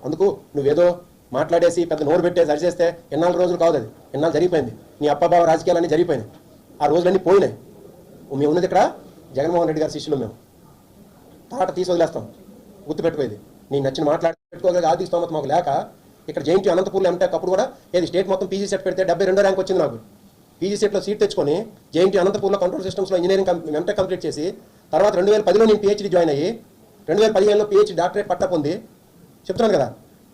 అందుకు నువ్వేదో మాట్లాడేసి పెద్ద నోరు పెట్టేసి అరిచేస్తే ఎన్నాళ్ళు రోజులు కాదు, అది ఎన్నాళ్ళు జరిగిపోయింది. నీ అప్పబావ రాజకీయాలన్నీ జరిగిపోయినాయి, ఆ రోజులన్నీ పోయినాయి. మేము ఉన్నది ఇక్కడ జగన్మోహన్ రెడ్డి గారి శిష్యులు. మేము తాట తీసి వదిలేస్తాం, గుర్తుపెట్టుకోేది. నేను నచ్చిన మాట్లాడుకోగలిగే ఆర్థిక స్తోమత మాకు లేక ఇక్కడ జేఎన్టీ అనంతపూర్లో ఎంటెక్ అప్పుడు కూడా ఏది స్టేట్ మొత్తం పీజీ సెట్ పెడితే 72వ ర్యాంక్ వచ్చింది నాకు. పీజీ సెట్లో సీట్ తెచ్చుకొని జేఎన్టీ అనంతపూర్లో కంట్రోల్ సిస్టమ్స్లో ఇంజనీరింగ్ ఎంటెక్ కంప్లీట్ చేసి తర్వాత 2010లో నేను PhD జాయిన్ అయ్యి 2015లో PhD డాక్టరేట్ పట్టా పొంది చెప్తున్నాను కదా.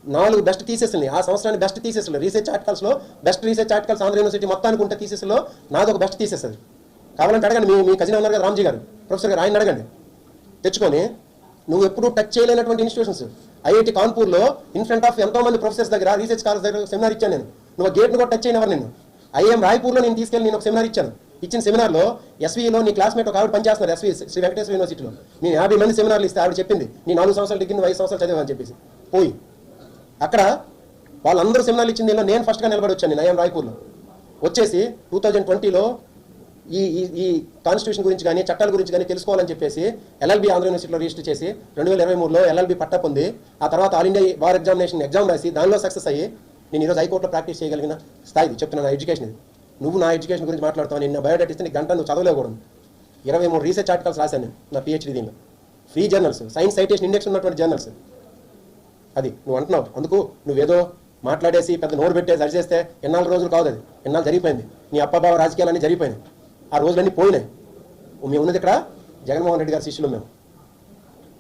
4 బెస్ట్ థీసిస్ని ఆ సంవత్సరాన్ని బెస్ట్ థీసిస్లు రీసెర్చ్ ఆర్టికల్స్లో best research articles Andhra university మొత్తానికి ఉంటే థీసిస్లో నాది ఒక బెస్ట్ థీసిస్. అది కావాలంటే అడగండి, మీ కజిన్ ఉన్నారు కదా రామ్జీ గారు, ప్రొఫెసర్ గారు, ఆయన అడగండి. తెచ్చుకొని నువ్వు ఎప్పుడు టచ్ చేయలేనటువంటి ఇన్స్టిట్యూషన్స్ IIT కాన్పూర్లో ఇన్ ఫ్రంట్ ఆఫ్ ఎంతోమంది ప్రొఫెసర్స్ దగ్గర రీసెర్చ్ స్కాలర్స్ దగ్గర సెమినార్ ఇచ్చాను నేను. నువ్వు గేట్ను కూడా టచ్ అయినవారు. నేను IIM రాయ్పూర్లో నేను తీసుకెళ్ళి నేను ఒక సెమినార్ ఇచ్చాను. ఇచ్చిన సెమినార్లో SVలో నీ క్లాస్మేట్ ఒక ఆవిడ పనిచేస్తున్నారు SV శ్రీ వెంకటేశ్వర యూనివర్సిటీలో. నేను 50 మంది సెమినార్లు ఇస్తే ఆవిడ చెప్పింది నీ 4 సంవత్సరాలు డిగ్రీ 5 సంవత్సరాలు చదివాని చెప్పేసి పోయి అక్కడ వాళ్ళందరూ సెమినార్లు ఇచ్చింది. నేను ఫస్ట్గా నిలబడి వచ్చాను. నేను IIM రాయ్పూర్లో వచ్చేసి 2020లో ఈ కాన్స్టిట్యూషన్ గురించి కానీ చట్టాల గురించి కానీ తెలుసుకోవాలని చెప్పేసి LLB ఆంధ్ర యూనివర్సిటీలో రిజిస్టర్ చేసి 2023లో LLB పట్టా పొంది ఆ తర్వాత ఆల్ ఇండియా బార్ ఎగ్జామ్ రాసి దానిలో సక్సెస్ అయ్యి నేను ఈరోజు హైకోర్టులో ప్రాక్టీస్ చేయగలిగిన స్థాయిది చెప్తున్నాను. నా ఎడ్యుకేషన్ ఇది. నువ్వు నా ఎడ్యుకేషన్ గురించి మాట్లాడుతావు. నేను నా బయోడేటా ఇస్తే నీకు గంట నువ్వు చదవలేకూడదు. 23 రీసెర్చ్ ఆర్టికల్స్ రాశాను నేను నా PhD దీనిలో. Free journals, science citation index ఉన్నటువంటి జర్నల్స్. అది నువ్వు అంటున్నావు. అందుకు నువ్వేదో మాట్లాడేసి పెద్ద నోరు పెట్టేసి అరిచేస్తే ఎన్నాళ్ళు రోజులు కాదు, అది ఎన్నాళ్ళు జరిగిపోయింది. నీ అప్పబావ రాజకీయాలన్నీ జరిగిపోయినాయి, ఆ రోజులన్నీ పోయినాయి. మేము ఉన్నది ఇక్కడ జగన్మోహన్ రెడ్డి గారి శిష్యులు. మేము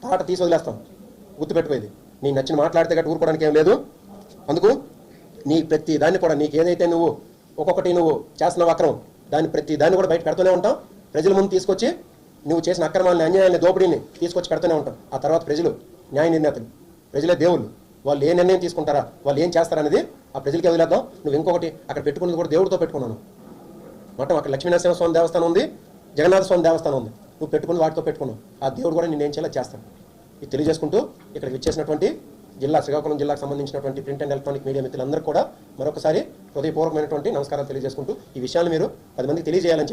తాట తీసి వదిలేస్తాం, గుర్తుపెట్టుకోేది. నేను నచ్చిన మాట్లాడితే గట్టి ఊరుకోవడానికి ఏం లేదు. అందుకు నీ ప్రతి దాన్ని కూడా నీకు ఏదైతే నువ్వు ఒక్కొక్కటి నువ్వు చేస్తున్న అక్రమం దాన్ని ప్రతి దాన్ని కూడా బయట పెడుతూనే ఉంటాం. ప్రజల ముందు తీసుకొచ్చి నువ్వు చేసిన అక్రమాలని, అన్యాయాన్ని, దోపిడీని తీసుకొచ్చి పెడుతూనే ఉంటాం. ఆ తర్వాత ప్రజలు న్యాయ నిర్ణేతలు, ప్రజలే దేవుళ్ళు. వాళ్ళు ఏ నిర్ణయం తీసుకుంటారా, వాళ్ళు ఏం చేస్తారనేది ఆ ప్రజలకే వదిలేద్దాం. నువ్వు ఇంకొకటి అక్కడ పెట్టుకున్నది కూడా దేవుడితో పెట్టుకున్నాను. మొత్తం అక్కడ లక్ష్మీనరసింహ స్వామి దేవస్థానం ఉంది, జగన్నాథ స్వామి దేవస్థానం ఉంది. నువ్వు పెట్టుకుని వాటితో పెట్టుకున్నావు. ఆ దేవుడు కూడా నేను ఏం చేయాలో చేస్తాను. ఇది తెలియజేసుకుంటూ ఇక్కడికి వచ్చేసినటువంటి శ్రీకాకుళం జిల్లాకు సంబంధించినటువంటి ప్రింట్ అండ్ ఎలక్ట్రానిక్ మీడియా మిత్రులందరూ కూడా మరొకసారి హృదయపూర్వకమైనటువంటి నమస్కారాలు తెలియజేసుకుంటూ ఈ విషయాలు మీరు 10 మందికి తెలియజేయాలని చెప్పి